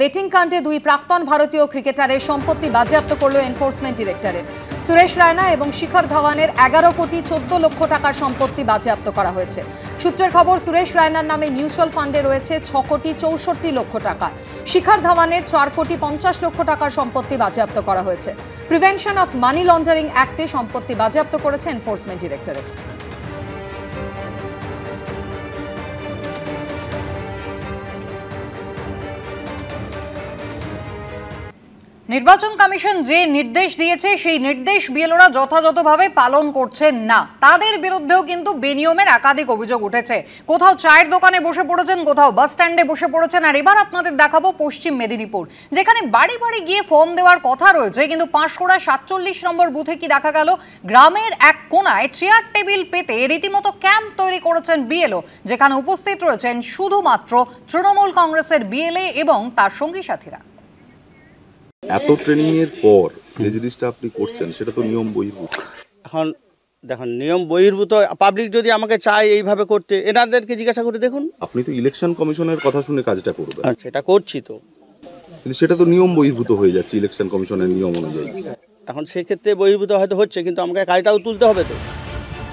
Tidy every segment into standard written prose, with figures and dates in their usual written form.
Betting কাণ্ডে দুই প্রাক্তন ভারতীয় ক্রিকেটারের সম্পত্তি বাজেয়াপ্ত করল এনফোর্সমেন্ট ডিরেক্টরেট। সুরেশ রায়না এবং শিখর ধাওয়ানের 11 কোটি 14 লক্ষ টাকার সম্পত্তি বাজেয়াপ্ত করা হয়েছে। সূত্রের খবর, সুরেশ রায়নার নামে মিউচুয়াল ফান্ডে রয়েছে 6 কোটি 64 লক্ষ টাকা। শিখর ধাওয়ানের 4 কোটি 50 লক্ষ টাকার সম্পত্তি বাজেয়াপ্ত করা হয়েছে। প্রিভেনশন অফ মানি লন্ডারিং অ্যাক্টে সম্পত্তি বাজেয়াপ্ত করেছে এনফোর্সমেন্ট ডিরেক্টরেট। নির্বাচন কমিশন যে নির্দেশ দিয়েছে সেই নির্দেশ বিএলওরা যথাযথভাবে পালন করছেন না। তাদের বিরুদ্ধেও কিন্তু বেনিয়মের একাধিক অভিযোগ উঠেছে। কোথাও চায়ের দোকানে বসে পড়েছেন, কোথাও বাস স্ট্যান্ডে বসে পড়েছেন। আর এবার আপনাদের দেখাবো পশ্চিম মেদিনীপুর, যেখানে বাড়ি বাড়ি গিয়ে ফর্ম দেওয়ার কথা রয়েছে, কিন্তু পাঁশকুড়া 47 নম্বর বুথে কি দেখা গেল, গ্রামের এক কোনায় চেয়ার টেবিল পেতে রীতিমতো ক্যাম্প তৈরি করেছেন বিএলও, যেখানে উপস্থিত রয়েছেন শুধুমাত্র তৃণমূল কংগ্রেসের বিএলএ এবং তার সঙ্গী সাথীরা। এত ট্রেনিং এর পর যে জিনিসটা আপনি করছেন সেটা তো নিয়ম বহির্ভূত। এখন দেখুন, নিয়ম বহির্ভূত পাবলিক যদি আমাকে চায় এইভাবে করতে, এনাদেরকে জিজ্ঞাসা করে দেখুন। আপনি তো ইলেকশন কমিশনের কথা শুনে কাজটা করবেন। সেটা করছি তো, কিন্তু সেটা তো নিয়ম বহির্ভূত হয়ে যাচ্ছে ইলেকশন কমিশনের নিয়ম অনুযায়ী। এখন সেক্ষেত্রে বহির্ভূত হয়তো হচ্ছে, কিন্তু আমাকে কাজটাও তুলতে হবে তো।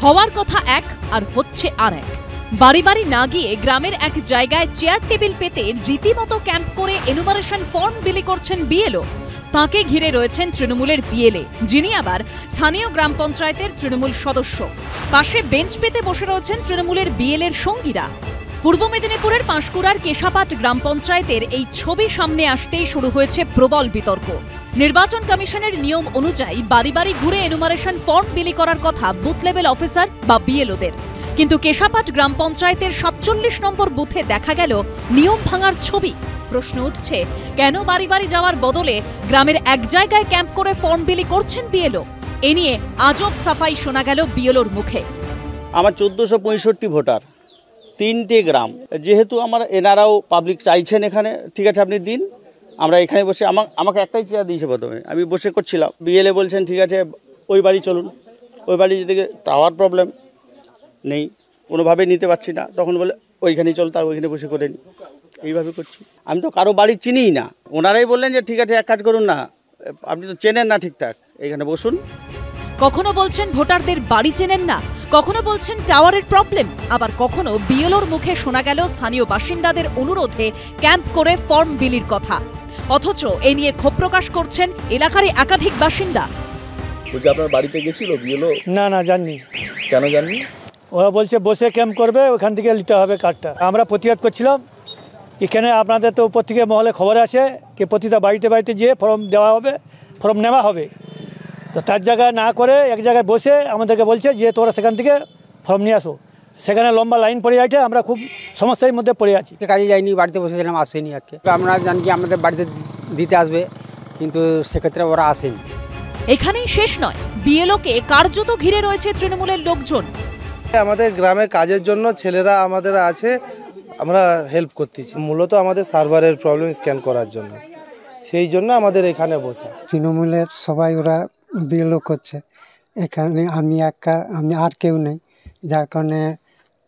হওয়ার কথা এক আর হচ্ছে আর এক। বাড়ি বাড়ি না গিয়ে গ্রামের এক জায়গায় চেয়ার টেবিল পেতে রীতিমতো ক্যাম্প করে এনুমারেশন ফর্ম বিলি করছেন বিএলও। তাঁকে ঘিরে রয়েছেন তৃণমূলের বিএলএ, যিনি আবার স্থানীয় গ্রাম পঞ্চায়েতের তৃণমূল সদস্য। পাশে বেঞ্চ পেতে বসে রয়েছেন তৃণমূলের বিএলএর সঙ্গীরা। পূর্ব মেদিনীপুরের পাঁশকুড়ার কেশাপাট গ্রাম পঞ্চায়েতের এই ছবি সামনে আসতেই শুরু হয়েছে প্রবল বিতর্ক। নির্বাচন কমিশনের নিয়ম অনুযায়ী বাড়ি বাড়ি ঘুরে এনুমারেশন ফর্ম বিলি করার কথা বুথ লেভেল অফিসার বা বিএলওদের, কিন্তু কেশাপাট গ্রাম পঞ্চায়েতের 47 নম্বর বুথে দেখা গেল নিয়ম ভাঙার ছবি। প্রশ্ন উঠছে, কেন বাড়ি বাড়ি যাওয়ার বদলে গ্রামের এক জায়গায় ক্যাম্প করে ফর্ম বিলি করছেন বিএলও? এ নিয়ে আজব সাফাই শোনা গেল বিএলওর মুখে। আমার 1465 ভোটার, 3টে গ্রাম, যেহেতু আমার এনারাও পাবলিক চাইছেন এখানে, ঠিক আছে আপনি দিন, আমরা এখানে বসে, আমাকে একটাই চেয়ার দিয়েছে প্রথমে, আমি বসে করছিলাম। বিএলএ বলছেন ঠিক আছে ওই বাড়ি চলুন, ওই বাড়ি যেদিকে টাওয়ার প্রবলেম নেই, কোনোভাবে নিতে পারছি না, তখন বলে ওইখানেই চল, তার ওইখানে বসে করে নি। এইভাবে করছি। আমি তো কারো বাড়ি চিনিই না, ওনারাই বললেন যে ঠিক আছে এক কাজ করুন না, আপনি তো চেনেন না ঠিকঠাক, এখানে বসুন। কখনো বলছেন ভোটারদের বাড়ি চেনেন না, কখনো বলছেন টাওয়ারের প্রবলেম, আবার কখনো বিএলওর মুখে শোনা গেল স্থানীয় বাসিন্দাদের অনুরোধে ক্যাম্প করে ফর্ম বিলির কথা। অথচ এ নিয়ে ক্ষোভ প্রকাশ করছেন এলাকারই একাধিক বাসিন্দা। বলছি আপনার বাড়িতে গেছিল বিএলও? না জাননি। কেন জাননি? ওরা বলছে বসে ক্যাম্প করবে, ওখান থেকে নিতে হবে কার্ডটা। আমরা প্রতিবাদ করছিলাম, এখানে আপনাদের তো উপর থেকে মহলে খবর আছে কি প্রতিটা বাড়িতে বাড়িতে গিয়ে ফর্ম দেওয়া হবে, ফর্ম নেওয়া হবে। তো তার জায়গায় না করে এক জায়গায় বসে আমাদেরকে বলছে যে তোরা সেখান থেকে ফর্ম নিয়ে আসো। সেখানে লম্বা লাইন পড়ে যাচ্ছে, আমরা খুব সমস্যার মধ্যে পড়ে আছি। কাজে যাইনি, বাড়িতে বসেছিলাম, আসেনি আজকে। আমরা জানি কি আমাদের বাড়িতে দিতে আসবে, কিন্তু সেক্ষেত্রে ওরা আসেনি। এখানেই শেষ নয়, বিএলওকে কার্যত ঘিরে রয়েছে তৃণমূলের লোকজন। আমাদের গ্রামে কাজের জন্য ছেলেরা আমাদের আছে, আমরা হেল্প করতেছি। মূলত আমাদের সার্ভারের প্রবলেম স্ক্যান করার জন্য, সেই জন্য আমাদের এখানে বসা। তৃণমূলের সবাই ওরা বিএলও করছে, এখানে আমি আর কেউ নেই, যার কারণে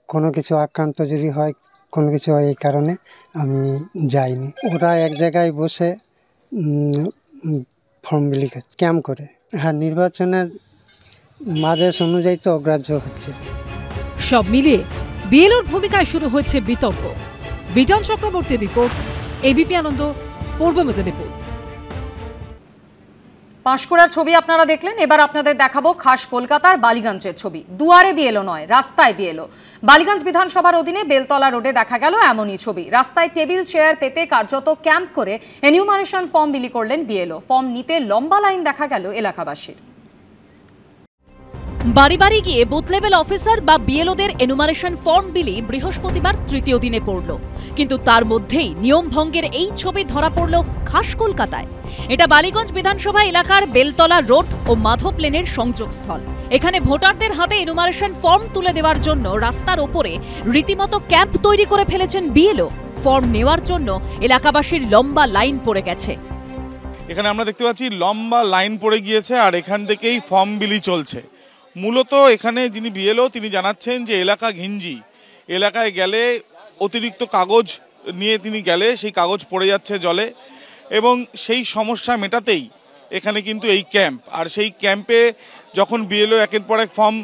কোনো কিছু আক্রান্ত যদি হয়, কোনো কিছু হয়, এই কারণে আমি যাইনি। ওরা এক জায়গায় বসে ফর্ম বিলি ক্যাম্প করে। হ্যাঁ, নির্বাচনের আদেশ অনুযায়ী তো অগ্রাহ্য হচ্ছে। সব মিলিয়ে বিএলওর ভূমিকায় শুরু হয়েছে বিতর্ক। বিজন চক্রবর্তীর রিপোর্ট, এবিপি আনন্দ, পূর্ব মেদিনীপুর। পাঁশকুড়ার ছবি আপনারা দেখলেন, এবার আপনাদের দেখাবো খাস কলকাতার বালিগঞ্জের ছবি। দুয়ারে বিএলও নয়, রাস্তায় বিএলও। বালিগঞ্জ বিধানসভার অধীনে বেলতলা রোডে দেখা গেল এমনই ছবি। রাস্তায় টেবিল চেয়ার পেতে কার্যত ক্যাম্প করে এনিউমারেশন ফর্ম বিলি করলেন বিএলও। ফর্ম নিতে লম্বা লাইন দেখা গেল এলাকাবাসীর। বাড়ি বাড়ি গিয়ে বুথ লেভেল অফিসার বা বিএলওদের এনুমারেশন ফর্ম বিলি বৃহস্পতিবার তৃতীয় দিনে পড়ল, কিন্তু তার মধ্যেই নিয়ম ভঙ্গের এই ছবি ধরা পড়ল খাস কলকাতায়। এটা বালিগঞ্জ বিধানসভা এলাকার বেলতলা রোড ও মাধব লেনের সংযোগস্থল। এখানে ভোটারদের হাতে এনুমারেশন ফর্ম তুলে দেওয়ার জন্য রাস্তার ওপরে রীতিমতো ক্যাম্প তৈরি করে ফেলেছেন বিএলও। ফর্ম নেওয়ার জন্য এলাকাবাসীর লম্বা লাইন পড়ে গেছে। এখানে আমরা দেখতে পাচ্ছি লম্বা লাইন পড়ে গিয়েছে, আর এখান থেকেই ফর্ম বিলি চলছে। মূলত এখানে যিনি বিএলও তিনি জানাচ্ছেন যে এলাকা ঘিঞ্জি, এলাকায় গেলে অতিরিক্ত কাগজ নিয়ে তিনি গেলে সেই কাগজ পড়ে যাচ্ছে জলে, এবং সেই সমস্যা মেটাতেই এখানে কিন্তু এই ক্যাম্প। আর সেই ক্যাম্পে যখন বিএলও একের পর এক ফর্ম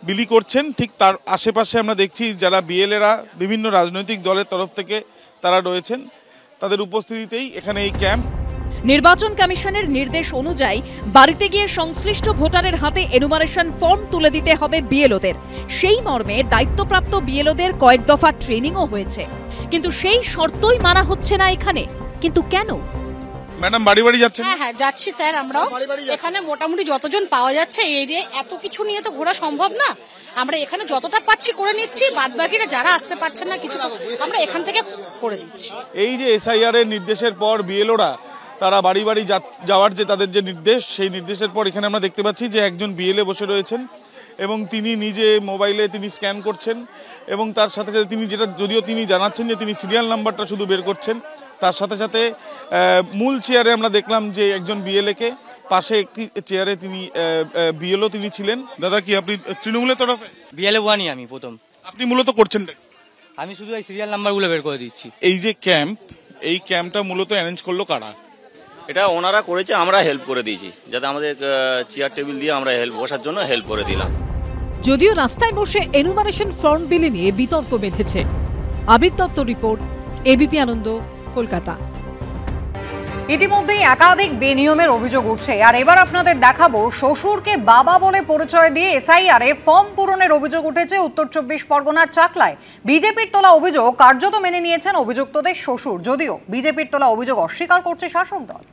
বিলি করছেন, ঠিক তার আশেপাশে আমরা দেখছি যারা বিএলএরা বিভিন্ন রাজনৈতিক দলের তরফ থেকে তারা রয়েছেন, তাদের উপস্থিতিতেই এখানে এই ক্যাম্প। নির্বাচন কমিশনের নির্দেশ অনুযায়ী বাড়িতে গিয়ে সংশ্লিষ্ট ভোটারের হাতে এনুমারেশন ফর্ম তুলে দিতে হবে বিএলওদের। সেই মর্মে দায়িত্বপ্রাপ্ত বিএলওদের কয়েক দফা ট্রেনিংও হয়েছে, কিন্তু সেই শর্তই মানা হচ্ছে না এখানে। কিন্তু কেন? ম্যাডাম বাড়ি বাড়ি যাচ্ছেন? হ্যাঁ যাচ্ছি স্যার, আমরাও এখানে মোটামুটি যতজন পাওয়া যাচ্ছে, এই এরিয়ায় এত কিছু নিয়ে তো ঘোরা সম্ভব না। আমরা এখানে যতটা পাচ্ছি করে নিচ্ছি, বাদ বাকিরা যারা আসতে পারছেন না কিছু আমরা এখান থেকে করে দিচ্ছি। এই যে এসআইআর এর নির্দেশের পর বিএলওরা তারা বাড়ি বাড়ি যাওয়ার যে তাদের যে নির্দেশ, সেই নির্দেশের পর এখানে আমরা দেখতে পাচ্ছি যে একজন বিএলএ বসে রয়েছেন এবং তিনি নিজে মোবাইলে তিনি স্ক্যান করছেন, এবং তার সাথে সাথে তিনি যেটা যদিও তিনি জানাচ্ছেন যে তিনি সিরিয়াল নাম্বারটা শুধু বের করছেন, তার সাথে সাথে মূল চেয়ারে আমরা দেখলাম যে একজন বিএলএকে, পাশে একটি চেয়ারে তিনি বিএলও তিনি ছিলেন। দাদা কি আপনি তৃণমূলের তরফে? বিএলএ ওয়ানই আমি প্রথম। আপনি মূলত করছেন? আমি শুধু এই সিরিয়াল নাম্বারগুলো বের করে দিচ্ছি। এই যে ক্যাম্প, এই ক্যাম্পটা মূলত অ্যারেঞ্জ করলো কারা? এটা ওনারা করেছে, আমরা হেল্প করে দিয়েছি, যাতে আমাদের চেয়ার টেবিল দিয়ে আমরা বসার জন্য হেল্প করে দিলাম। যদিও রাস্তায় বসে এনুমারেশন ফর্ম বিলি নিয়ে বিতর্ক বেঁধেছে। আবির দত্ত রিপোর্ট, এবিপি আনন্দ, কলকাতা। ইতিমধ্যেই একাধিক বেনিয়মের অভিযোগ উঠছে, আর এবার আপনাদের দেখাবো শ্বশুরকে বাবা বলে পরিচয় দিয়ে এসআইআরে ফর্ম পূরণের অভিযোগ উঠেছে উত্তর 24 পরগনার চাকলায়। বিজেপির তোলা অভিযোগ কার্যত মেনে নিয়েছেন অভিযুক্তদের শ্বশুর, যদিও বিজেপির তোলা অভিযোগ অস্বীকার করছে শাসক দল।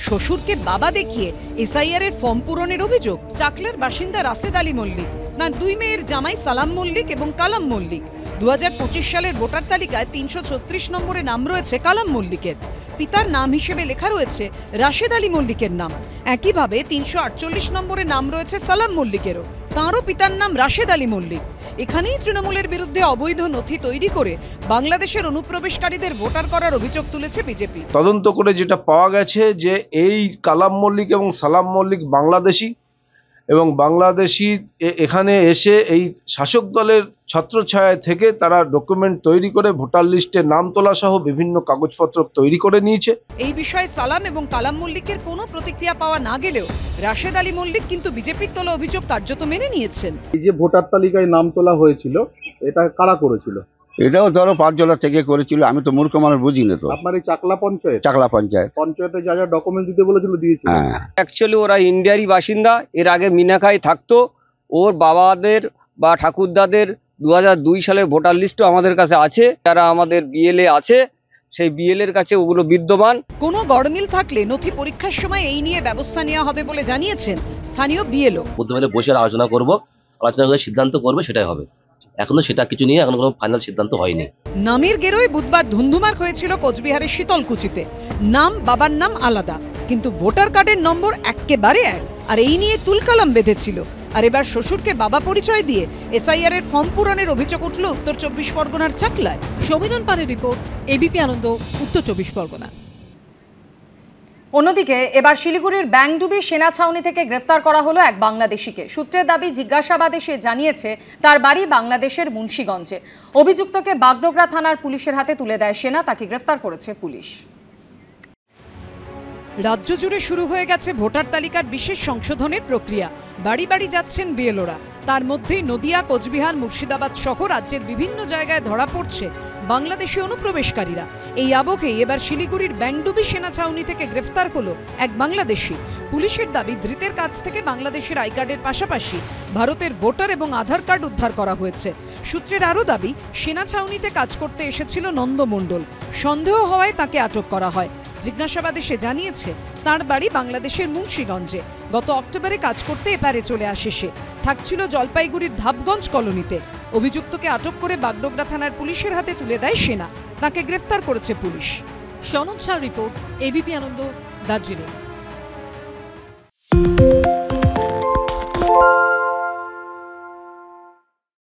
শ্বশুরকে বাবা দেখিয়ে এসআইআর এর ফর্ম পূরণের অভিযোগ। চাকলার বাসিন্দা রাশেদ আলী মল্লিক, তার দুই মেয়ের জামাই সালাম মল্লিক এবং কালাম মল্লিক। 2025 সালের ভোটার তালিকায় 336 নম্বরে নাম রয়েছে কালাম মল্লিকের। পিতার নাম হিসেবে লেখা রয়েছে রাশেদ আলী মল্লিকের নাম। একইভাবে 348 নম্বরে নাম রয়েছে সালাম মল্লিকেরও, তাঁরও পিতার নাম রাশেদ আলী মল্লিক। এখানেই তৃণমূলের বিরুদ্ধে অবৈধ নথি তৈরি করে বাংলাদেশের অনুপ্রবেশকারীদের ভোটার করার অভিযোগ তুলেছে বিজেপি। তদন্ত করে যেটা পাওয়া গেছে যে এই কালাম মল্লিক এবং সালাম মল্লিক বাংলাদেশি, এবং বাংলাদেশি এখানে এসে এই শাসক দলের ছত্রছায়া থেকে তারা ডকুমেন্ট তৈরি করে ভোটার লিস্টে নাম তোলা সহ বিভিন্ন কাগজপত্র তৈরি করে নিয়েছে। এই বিষয়ে সালাম এবং কালাম মল্লিকের কোনো প্রতিক্রিয়া পাওয়া না গেলেও রাশেদ আলী মল্লিক কিন্তু বিজেপির তোলা অভিযোগ কার্যত মেনে নিয়েছেন। এই যে ভোটার তালিকায় নাম তোলা হয়েছিল, এটা কারা করেছিল? এটাও ধরো 5 জেলা থেকে করেছিল, আমি তো মূর্খ মানুষ বুঝি না। তো আপনার এই চাকলা পঞ্চায়েত? চাকলা পঞ্চায়েত। পঞ্চায়েতে যা যা ডকুমেন্ট দিতে বলেছিল দিয়েছিল। অ্যাকচুয়ালি ওরা ইন্ডিয়ারই বাসিন্দা, এর আগে মিনাখাই থাকতো। ওর বাবাদের বা ঠাকুরদাদের 2002 সালের ভোটার লিস্টও আমাদের কাছে আছে, যারা আমাদের বিএলএ আছে সেই বিএলএর কাছে ওগুলো বিদ্যমান। কোনো গড়মিল থাকলে নথি পরীক্ষার সময় এই নিয়ে ব্যবস্থা নেওয়া হবে বলে জানিয়েছেন স্থানীয় বিএলও। বুধবারে বসে আলোচনা করে সিদ্ধান্ত করবে, সেটাই হবে। এখনো সেটা কিছু নিয়ে এখনো কোনো ফাইনাল সিদ্ধান্ত হয়নি। নামের গেরোয় বুধবার ধুন্ধুমার হয়েছিল কোচবিহারের শীতলকুচিতে। নাম বাবার নাম আলাদা, কিন্তু ভোটার কার্ডের নম্বর একেবারে এক, আর এই নিয়ে তুলকালাম বেঁধেছিল। আর এবার শ্বশুরকে বাবা পরিচয় দিয়ে এসআইআর এর ফর্ম পূরণের অভিযোগ উঠল উত্তর 24 পরগনার চাকলায়। সমীরণ পালের রিপোর্ট, এবিপি আনন্দ, উত্তর 24 পরগনা। অন্যদিকে এবার শিলিগুড়ির ব্যাংডুবি সেনা ছাউনি থেকে গ্রেফতার করা হলো এক বাংলাদেশিকে। সূত্রের দাবি, জিজ্ঞাসাবাদে সে জানিয়েছে তার বাড়ি বাংলাদেশের মুন্সিগঞ্জে। অভিযুক্তকে বাগডোগরা থানার পুলিশের হাতে তুলে দেয় সেনা, তাকে গ্রেফতার করেছে পুলিশ। রাজ্য জুড়ে শুরু হয়ে গেছে ভোটার তালিকার বিশেষ সংশোধনের প্রক্রিয়া। বাড়ি বাড়ি যাচ্ছেন বিএলওরা। তার মধ্যেই নদিয়া, কোচবিহার, মুর্শিদাবাদ সহ রাজ্যের বিভিন্ন জায়গায় ধরা পড়ছে বাংলাদেশি অনুপ্রবেশকারীরা। এই আবহেই এবার শিলিগুড়ির ব্যাংডুবি সেনা ছাউনি থেকে গ্রেফতার হলো এক বাংলাদেশি। পুলিশের দাবি, ধৃতের কাছ থেকে বাংলাদেশের আই কার্ডের পাশাপাশি ভারতের ভোটার এবং আধার কার্ড উদ্ধার করা হয়েছে। সূত্রের আরও দাবি, সেনা ছাউনিতে কাজ করতে এসেছিল নন্দ মণ্ডল। সন্দেহ হওয়ায় তাকে আটক করা হয়। জিজ্ঞাসাবাদে সে জানিয়েছে তার বাড়ি বাংলাদেশের মুন্সিগঞ্জে। গত অক্টোবরে কাজ করতে এপারে চলে আসে সে, থাকছিল জলপাইগুড়ির ধাপগঞ্জ কলোনিতে। অভিযুক্তকে আটক করে বাগডোগরা থানার পুলিশের হাতে তুলে দেয় সেনা, তাকে গ্রেফতার করেছে পুলিশ। সনদ শাহর রিপোর্ট, এবিপি আনন্দ, দার্জিলিং।